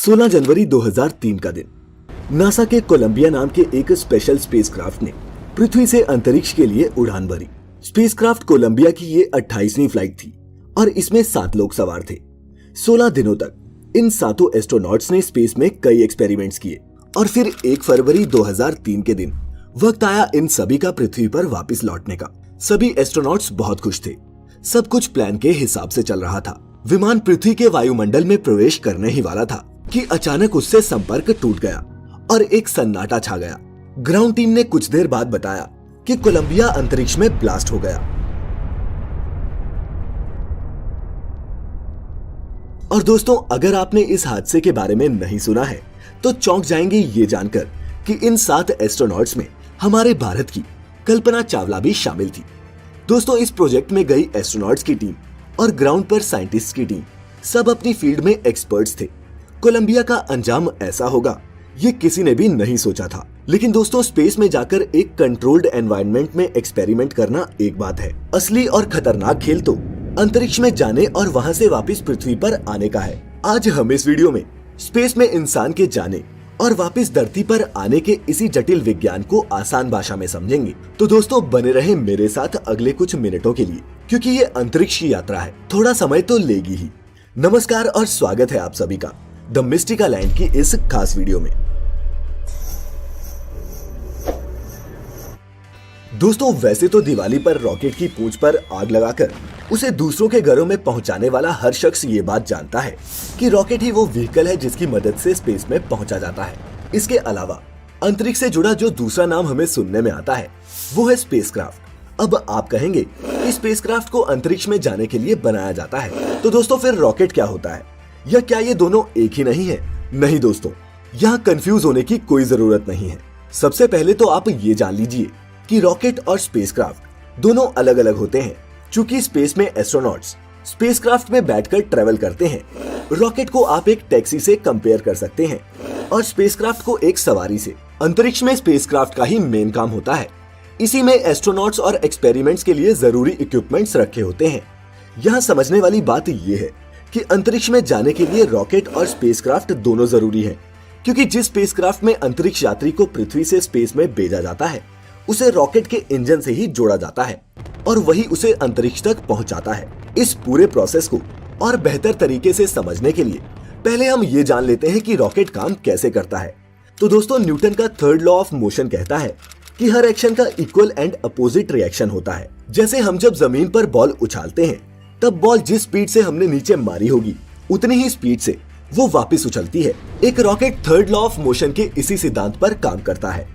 16 जनवरी 2003 का दिन नासा के कोलंबिया नाम के एक स्पेशल स्पेसक्राफ्ट ने पृथ्वी से अंतरिक्ष के लिए उड़ान भरी। स्पेसक्राफ्ट कोलंबिया की ये 28वीं फ्लाइट थी और इसमें 7 लोग सवार थे। 16 दिनों तक इन 7 एस्ट्रोनॉट्स ने स्पेस में कई एक्सपेरिमेंट्स किए और फिर 1 फरवरी 2003 के दिन वक्त आया इन सभी का पृथ्वी पर वापस लौटने का। सभी एस्ट्रोनॉट्स बहुत खुश थे। सब कुछ प्लान के हिसाब से चल रहा था। विमान पृथ्वी के वायुमंडल में प्रवेश करने ही वाला था कि अचानक उससे संपर्क टूट गया और एक सन्नाटा छा गया। ग्राउंड टीम ने कुछ देर बाद बताया कि कोलंबिया अंतरिक्ष में ब्लास्ट हो गया। और दोस्तों, अगर आपने इस हादसे के बारे में नहीं सुना है तो चौंक जाएंगे ये जानकर कि इन 7 एस्ट्रोनॉट्स में हमारे भारत की कल्पना चावला भी शामिल थी। दोस्तों, इस प्रोजेक्ट में गई एस्ट्रोनॉट्स की टीम और ग्राउंड पर साइंटिस्ट की टीम सब अपनी फील्ड में एक्सपर्ट्स थे। कोलंबिया का अंजाम ऐसा होगा ये किसी ने भी नहीं सोचा था। लेकिन दोस्तों, स्पेस में जाकर एक कंट्रोल्ड एनवायरनमेंट में एक्सपेरिमेंट करना एक बात है, असली और खतरनाक खेल तो अंतरिक्ष में जाने और वहां से वापस पृथ्वी पर आने का है। आज हम इस वीडियो में स्पेस में इंसान के जाने और वापस धरती पर आने के इसी जटिल विज्ञान को आसान भाषा में समझेंगे। तो दोस्तों, बने रहे मेरे साथ अगले कुछ मिनटों के लिए, क्योंकि ये अंतरिक्ष की यात्रा है, थोड़ा समय तो लेगी ही। नमस्कार और स्वागत है आप सभी का द मिस्टिका लैंड की इस खास वीडियो में। दोस्तों, वैसे तो दिवाली पर रॉकेट की पूंछ पर आग लगाकर उसे दूसरों के घरों में पहुंचाने वाला हर शख्स ये बात जानता है कि रॉकेट ही वो व्हीकल है जिसकी मदद से स्पेस में पहुंचा जाता है। इसके अलावा अंतरिक्ष से जुड़ा जो दूसरा नाम हमें सुनने में आता है वो है स्पेसक्राफ्ट। अब आप कहेंगे कि स्पेसक्राफ्ट को अंतरिक्ष में जाने के लिए बनाया जाता है, तो दोस्तों फिर रॉकेट क्या होता है, या क्या ये दोनों एक ही नहीं है? नहीं दोस्तों, यहाँ कंफ्यूज होने की कोई जरूरत नहीं है। सबसे पहले तो आप ये जान लीजिए कि रॉकेट और स्पेसक्राफ्ट दोनों अलग अलग होते हैं। चूंकि स्पेस में एस्ट्रोनॉट्स स्पेसक्राफ्ट में बैठकर ट्रेवल करते हैं, रॉकेट को आप एक टैक्सी से कंपेयर कर सकते हैं और स्पेसक्राफ्ट को एक सवारी से। अंतरिक्ष में स्पेसक्राफ्ट का ही मेन काम होता है। इसी में एस्ट्रोनॉट्स और एक्सपेरिमेंट्स के लिए जरूरी इक्विपमेंट्स रखे होते हैं। यहाँ समझने वाली बात ये है कि अंतरिक्ष में जाने के लिए रॉकेट और स्पेसक्राफ्ट दोनों जरूरी है, क्योंकि जिस स्पेसक्राफ्ट में अंतरिक्ष यात्री को पृथ्वी से स्पेस में भेजा जाता है उसे रॉकेट के इंजन से ही जोड़ा जाता है और वही उसे अंतरिक्ष तक पहुंचाता है। इस पूरे प्रोसेस को और बेहतर तरीके से समझने के लिए पहले हम ये जान लेते हैं कि रॉकेट काम कैसे करता है। तो दोस्तों, न्यूटन का 3rd लॉ ऑफ मोशन कहता है कि हर एक्शन का इक्वल एंड अपोजिट रिएक्शन होता है। जैसे हम जब जमीन पर बॉल उछालते हैं तब बॉल जिस स्पीड से हमने नीचे मारी होगी उतनी ही स्पीड से वो वापस उछलती है। एक rocket 3rd law of motion के इसी सिद्धांत पर काम करता है।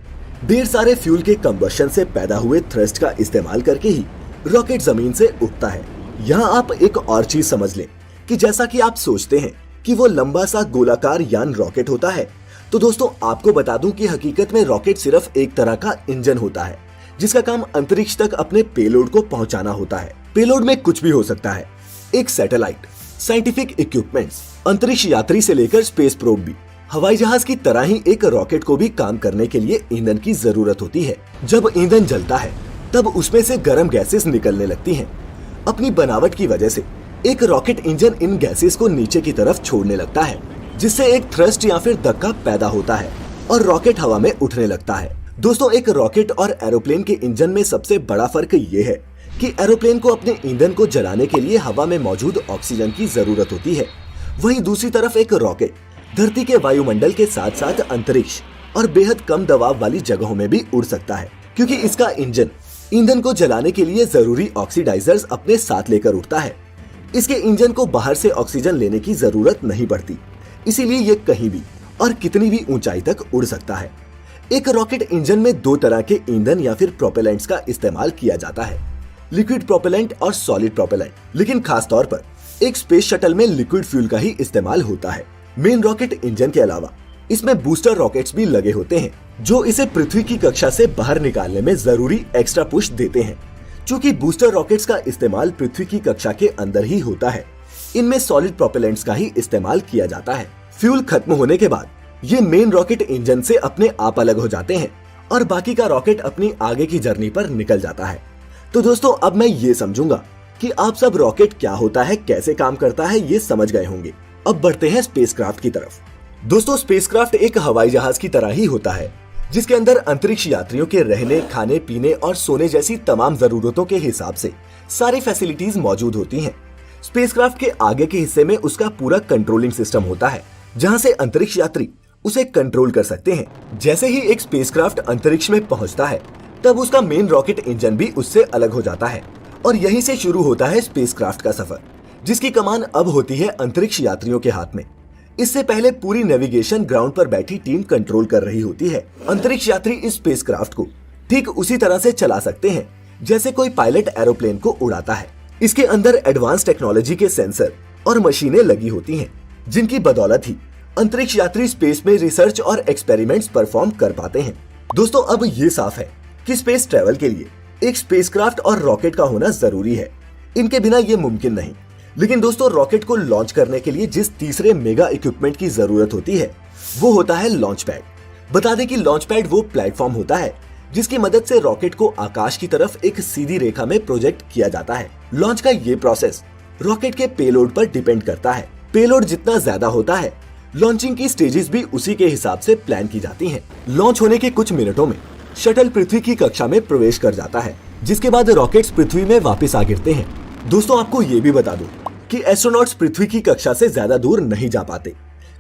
ढेर सारे फ्यूल के कंबशन से पैदा हुए थ्रस्ट का इस्तेमाल करके ही रॉकेट जमीन से उठता है। यहाँ आप एक और चीज समझ लें कि जैसा कि आप सोचते हैं कि वो लंबा सा गोलाकार यान रॉकेट होता है, तो दोस्तों आपको बता दूं कि हकीकत में रॉकेट सिर्फ एक तरह का इंजन होता है जिसका काम अंतरिक्ष तक अपने पेलोड को पहुंचाना होता है। पेलोड में कुछ भी हो सकता है, एक सैटेलाइट, साइंटिफिक इक्विपमेंट्स, अंतरिक्ष यात्री से लेकर स्पेस प्रोब भी। हवाई जहाज की तरह ही एक रॉकेट को भी काम करने के लिए ईंधन की जरूरत होती है। जब ईंधन जलता है तब उसमें से गर्म गैसेस निकलने लगती हैं। अपनी बनावट की वजह से एक रॉकेट इंजन इन गैसेस को नीचे की तरफ छोड़ने लगता है, जिससे एक थ्रस्ट या फिर धक्का पैदा होता है और रॉकेट हवा में उठने लगता है। दोस्तों, एक रॉकेट और एरोप्लेन के इंजन में सबसे बड़ा फर्क ये है कि एरोप्लेन को अपने ईंधन को जलाने के लिए हवा में मौजूद ऑक्सीजन की जरूरत होती है। वहीं दूसरी तरफ एक रॉकेट धरती के वायुमंडल के साथ साथ अंतरिक्ष और बेहद कम दबाव वाली जगहों में भी उड़ सकता है, क्योंकि इसका इंजन ईंधन को जलाने के लिए जरूरी ऑक्सीडाइजर्स अपने साथ लेकर उड़ता है। इसके इंजन को बाहर से ऑक्सीजन लेने की जरूरत नहीं पड़ती, इसीलिए ये कहीं भी और कितनी भी ऊंचाई तक उड़ सकता है। एक रॉकेट इंजन में 2 तरह के ईंधन या फिर प्रोपेलेंट्स का इस्तेमाल किया जाता है, लिक्विड प्रोपेलेंट और सॉलिड प्रोपेलेंट। लेकिन खास तौर पर एक स्पेस शटल में लिक्विड फ्यूल का ही इस्तेमाल होता है। मेन रॉकेट इंजन के अलावा इसमें बूस्टर रॉकेट्स भी लगे होते हैं जो इसे पृथ्वी की कक्षा से बाहर निकालने में जरूरी एक्स्ट्रा पुश देते हैं। चूंकि बूस्टर रॉकेट्स का इस्तेमाल पृथ्वी की कक्षा के अंदर ही होता है, इनमें सॉलिड प्रोपेलेंट्स का ही इस्तेमाल किया जाता है। फ्यूल खत्म होने के बाद ये मेन रॉकेट इंजन से अपने आप अलग हो जाते हैं और बाकी का रॉकेट अपनी आगे की जर्नी पर निकल जाता है। तो दोस्तों, अब मैं ये समझूंगा कि आप सब रॉकेट क्या होता है, कैसे काम करता है, ये समझ गए होंगे। अब बढ़ते हैं स्पेसक्राफ्ट की तरफ। दोस्तों स्पेसक्राफ्ट एक हवाई जहाज की तरह ही होता है, जिसके अंदर अंतरिक्ष यात्रियों के रहने, खाने पीने और सोने जैसी तमाम जरूरतों के हिसाब से सारी फैसिलिटीज मौजूद होती हैं। स्पेसक्राफ्ट के आगे के हिस्से में उसका पूरा कंट्रोलिंग सिस्टम होता है, जहां से अंतरिक्ष यात्री उसे कंट्रोल कर सकते हैं। जैसे ही एक स्पेसक्राफ्ट अंतरिक्ष में पहुंचता है, तब उसका मेन रॉकेट इंजन भी उससे अलग हो जाता है और यहीं से शुरू होता है स्पेसक्राफ्ट का सफर, जिसकी कमान अब होती है अंतरिक्ष यात्रियों के हाथ में। इससे पहले पूरी नेविगेशन ग्राउंड पर बैठी टीम कंट्रोल कर रही होती है। अंतरिक्ष यात्री इस स्पेसक्राफ्ट को ठीक उसी तरह से चला सकते हैं जैसे कोई पायलट एरोप्लेन को उड़ाता है। इसके अंदर एडवांस टेक्नोलॉजी के सेंसर और मशीनें लगी होती हैं, जिनकी बदौलत ही अंतरिक्ष यात्री स्पेस में रिसर्च और एक्सपेरिमेंट्स परफॉर्म कर पाते हैं। दोस्तों अब ये साफ है कि स्पेस ट्रेवल के लिए एक स्पेसक्राफ्ट और रॉकेट का होना जरूरी है, इनके बिना ये मुमकिन नहीं। लेकिन दोस्तों रॉकेट को लॉन्च करने के लिए जिस तीसरे मेगा इक्विपमेंट की जरूरत होती है, वो होता है लॉन्च पैड। बता दें कि लॉन्च पैड वो प्लेटफॉर्म होता है जिसकी मदद से रॉकेट को आकाश की तरफ एक सीधी रेखा में प्रोजेक्ट किया जाता है। लॉन्च का ये प्रोसेस रॉकेट के पेलोड पर डिपेंड करता है। पेलोड जितना ज्यादा होता है, लॉन्चिंग की स्टेजेस भी उसी के हिसाब से प्लान की जाती हैं। लॉन्च होने के कुछ मिनटों में शटल पृथ्वी की कक्षा में प्रवेश कर जाता है, जिसके बाद रॉकेट्स पृथ्वी में वापस आ गिरते हैं। दोस्तों आपको ये भी बता दूं कि एस्ट्रोनॉट्स पृथ्वी की कक्षा से ज्यादा दूर नहीं जा पाते।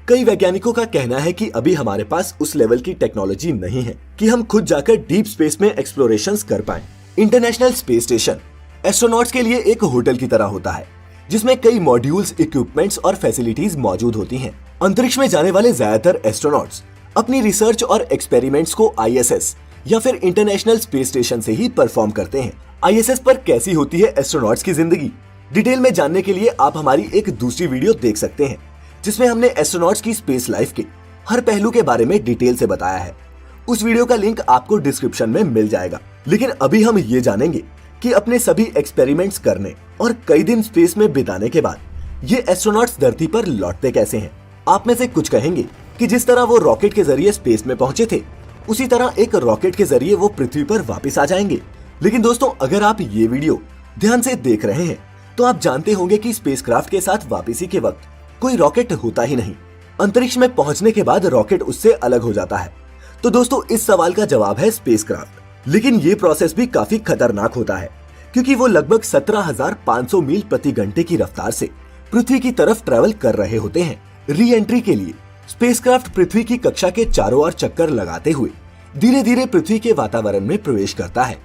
कई वैज्ञानिकों का कहना है कि अभी हमारे पास उस लेवल की टेक्नोलॉजी नहीं है कि हम खुद जाकर डीप स्पेस में एक्सप्लोरेशंस कर पाएं। इंटरनेशनल स्पेस स्टेशन एस्ट्रोनॉट्स के लिए एक होटल की तरह होता है, जिसमें कई मॉड्यूल्स, इक्विपमेंट्स और फैसिलिटीज मौजूद होती हैं। अंतरिक्ष में जाने वाले ज्यादातर एस्ट्रोनॉट्स अपनी रिसर्च और एक्सपेरिमेंट्स को ISS या फिर इंटरनेशनल स्पेस स्टेशन से ही परफॉर्म करते हैं। ISS पर कैसी होती है एस्ट्रोनॉट्स की जिंदगी, डिटेल में जानने के लिए आप हमारी एक दूसरी वीडियो देख सकते हैं, जिसमें हमने एस्ट्रोनॉट्स की स्पेस लाइफ के हर पहलू के बारे में डिटेल से बताया है। उस वीडियो का लिंक आपको डिस्क्रिप्शन में मिल जाएगा। लेकिन अभी हम ये जानेंगे कि अपने सभी एक्सपेरिमेंट्स करने और कई दिन स्पेस में बिताने के बाद ये एस्ट्रोनॉट्स धरती पर लौटते कैसे हैं। आप में से कुछ कहेंगे कि जिस तरह वो रॉकेट के जरिए स्पेस में पहुंचे थे, उसी तरह एक रॉकेट के जरिए वो पृथ्वी पर वापस आ जाएंगे। लेकिन दोस्तों अगर आप ये वीडियो ध्यान से देख रहे हैं तो आप जानते होंगे कि स्पेसक्राफ्ट के साथ वापसी के वक्त कोई रॉकेट होता ही नहीं। अंतरिक्ष में पहुंचने के बाद रॉकेट उससे अलग हो जाता है। तो दोस्तों इस सवाल का जवाब है स्पेसक्राफ्ट। लेकिन ये प्रोसेस भी काफी खतरनाक होता है, क्योंकि वो लगभग 17,500 मील प्रति घंटे की रफ्तार से पृथ्वी की तरफ ट्रेवल कर रहे होते हैं। री एंट्री के लिए स्पेसक्राफ्ट पृथ्वी की कक्षा के चारों ओर चक्कर लगाते हुए धीरे धीरे पृथ्वी के वातावरण में प्रवेश करता है।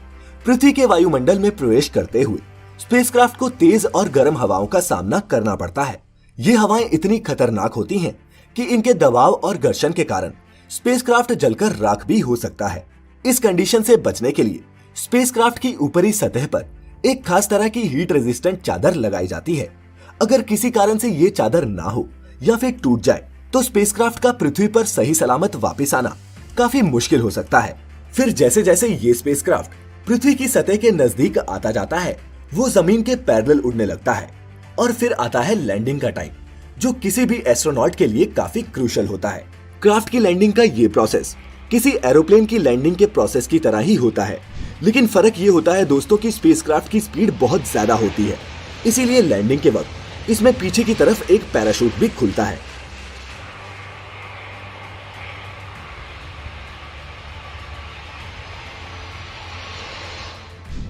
पृथ्वी के वायुमंडल में प्रवेश करते हुए स्पेसक्राफ्ट को तेज और गर्म हवाओं का सामना करना पड़ता है। ये हवाएं इतनी खतरनाक होती हैं कि इनके दबाव और घर्षण के कारण स्पेसक्राफ्ट जलकर राख भी हो सकता है। इस कंडीशन से बचने के लिए स्पेसक्राफ्ट की ऊपरी सतह पर एक खास तरह की हीट रेजिस्टेंट चादर लगाई जाती है। अगर किसी कारण से ये चादर ना हो या फिर टूट जाए तो स्पेसक्राफ्ट का पृथ्वी पर सही सलामत वापस आना काफी मुश्किल हो सकता है। फिर जैसे जैसे ये स्पेसक्राफ्ट पृथ्वी की सतह के नजदीक आता जाता है, वो जमीन के पैरेलल उड़ने लगता है और फिर आता है लैंडिंग का टाइम, जो किसी भी एस्ट्रोनॉट के लिए काफी क्रूशियल होता है। क्राफ्ट की लैंडिंग का ये प्रोसेस किसी एरोप्लेन की लैंडिंग के प्रोसेस की तरह ही होता है, लेकिन फर्क ये होता है दोस्तों कि स्पेसक्राफ्ट की स्पीड बहुत ज्यादा होती है। इसीलिए लैंडिंग के वक्त इसमें पीछे की तरफ एक पैराशूट भी खुलता है।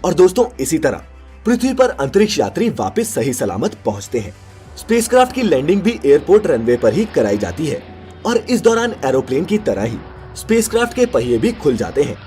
और दोस्तों इसी तरह पृथ्वी पर अंतरिक्ष यात्री वापस सही सलामत पहुंचते हैं। स्पेसक्राफ्ट की लैंडिंग भी एयरपोर्ट रनवे पर ही कराई जाती है और इस दौरान एरोप्लेन की तरह ही स्पेसक्राफ्ट के पहिए भी खुल जाते हैं।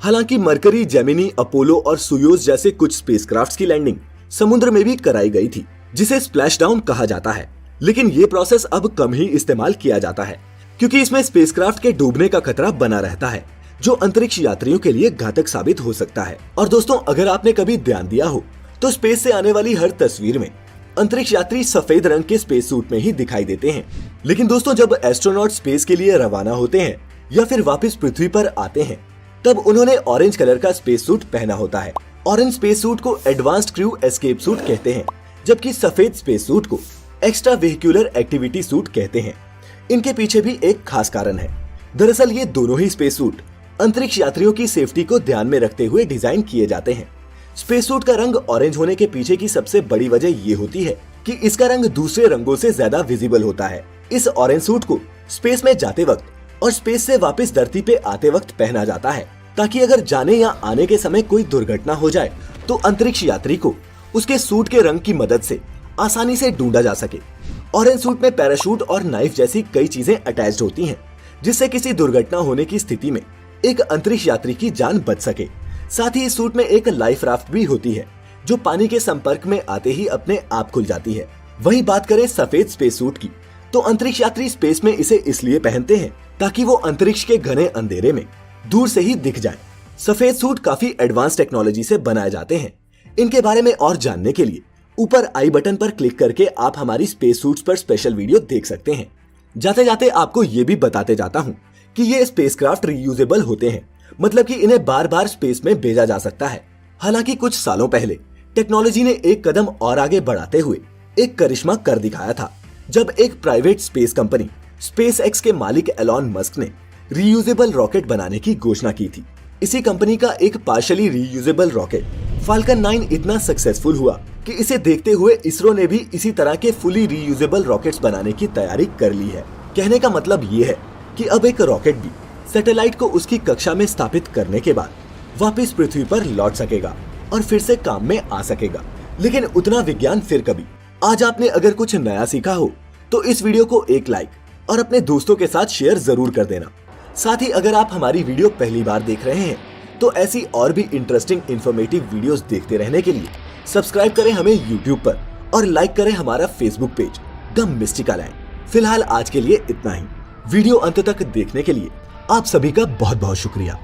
हालांकि मरकरी, जेमिनी, अपोलो और सुयोज जैसे कुछ स्पेसक्राफ्ट्स की लैंडिंग समुद्र में भी कराई गई थी, जिसे स्प्लैशडाउन कहा जाता है। लेकिन ये प्रोसेस अब कम ही इस्तेमाल किया जाता है, क्योंकि इसमें स्पेसक्राफ्ट के डूबने का खतरा बना रहता है, जो अंतरिक्ष यात्रियों के लिए घातक साबित हो सकता है। और दोस्तों अगर आपने कभी ध्यान दिया हो तो स्पेस से आने वाली हर तस्वीर में अंतरिक्ष यात्री सफेद रंग के स्पेस सूट में ही दिखाई देते हैं। लेकिन दोस्तों जब एस्ट्रोनॉट स्पेस के लिए रवाना होते हैं या फिर वापस पृथ्वी पर आते हैं, तब उन्होंने ऑरेंज कलर का स्पेस सूट पहना होता है। ऑरेंज स्पेस सूट को एडवांस्ड क्रू एस्केप सूट कहते हैं, जबकि सफेद स्पेस सूट को एक्स्ट्रा वेहिकुलर एक्टिविटी सूट कहते हैं। इनके पीछे भी एक खास कारण है। दरअसल ये दोनों ही स्पेस सूट अंतरिक्ष यात्रियों की सेफ्टी को ध्यान में रखते हुए डिजाइन किए जाते हैं। स्पेस सूट का रंग ऑरेंज होने के पीछे की सबसे बड़ी वजह ये होती है कि इसका रंग दूसरे रंगों से ज्यादा विजिबल होता है। इस ऑरेंज सूट को स्पेस में जाते वक्त और स्पेस से वापस धरती पे आते वक्त पहना जाता है, ताकि अगर जाने या आने के समय कोई दुर्घटना हो जाए तो अंतरिक्ष यात्री को उसके सूट के रंग की मदद से आसानी से ढूंढा जा सके। ऑरेंज सूट में पैराशूट और नाइफ जैसी कई चीजें अटैच्ड होती हैं, जिससे किसी दुर्घटना होने की स्थिति में एक अंतरिक्ष यात्री की जान बच सके। साथ ही इस सूट में एक लाइफ राफ्ट भी होती है, जो पानी के संपर्क में आते ही अपने आप खुल जाती है। वहीं बात करें सफेद स्पेस सूट की, तो अंतरिक्ष यात्री स्पेस में इसे इसलिए पहनते हैं ताकि वो अंतरिक्ष के घने अंधेरे में दूर से ही दिख जाए। सफेद सूट काफी एडवांस टेक्नोलॉजी से बनाए जाते हैं। इनके बारे में और जानने के लिए ऊपर आई बटन पर क्लिक करके आप हमारी स्पेस सूट्स पर स्पेशल वीडियो देख सकते हैं। जाते जाते आपको ये भी बताते जाता हूँ कि ये स्पेसक्राफ्ट रीयूजेबल होते हैं, मतलब कि इन्हें बार बार स्पेस में भेजा जा सकता है। हालांकि कुछ सालों पहले टेक्नोलॉजी ने एक कदम और आगे बढ़ाते हुए एक करिश्मा कर दिखाया था, जब एक प्राइवेट स्पेस कंपनी स्पेसएक्स के मालिक एलॉन मस्क ने रीयूजेबल रॉकेट बनाने की घोषणा की थी। इसी कंपनी का एक पार्शियली रीयूजेबल रॉकेट फाल्कन 9 इतना सक्सेसफुल हुआ कि इसे देखते हुए इसरो ने भी इसी तरह के फुली रीयूजेबल रॉकेट्स बनाने की तैयारी कर ली है। कहने का मतलब ये है कि अब एक रॉकेट भी सैटेलाइट को उसकी कक्षा में स्थापित करने के बाद वापस पृथ्वी पर लौट सकेगा और फिर से काम में आ सकेगा। लेकिन उतना विज्ञान फिर कभी। आज आपने अगर कुछ नया सीखा हो तो इस वीडियो को एक लाइक और अपने दोस्तों के साथ शेयर जरूर कर देना। साथ ही अगर आप हमारी वीडियो पहली बार देख रहे हैं तो ऐसी और भी इंटरेस्टिंग इन्फॉर्मेटिव वीडियोस देखते रहने के लिए सब्सक्राइब करें हमें YouTube पर और लाइक करें हमारा Facebook page the Mystica land. फिलहाल आज के लिए इतना ही। वीडियो अंत तक देखने के लिए आप सभी का बहुत बहुत शुक्रिया।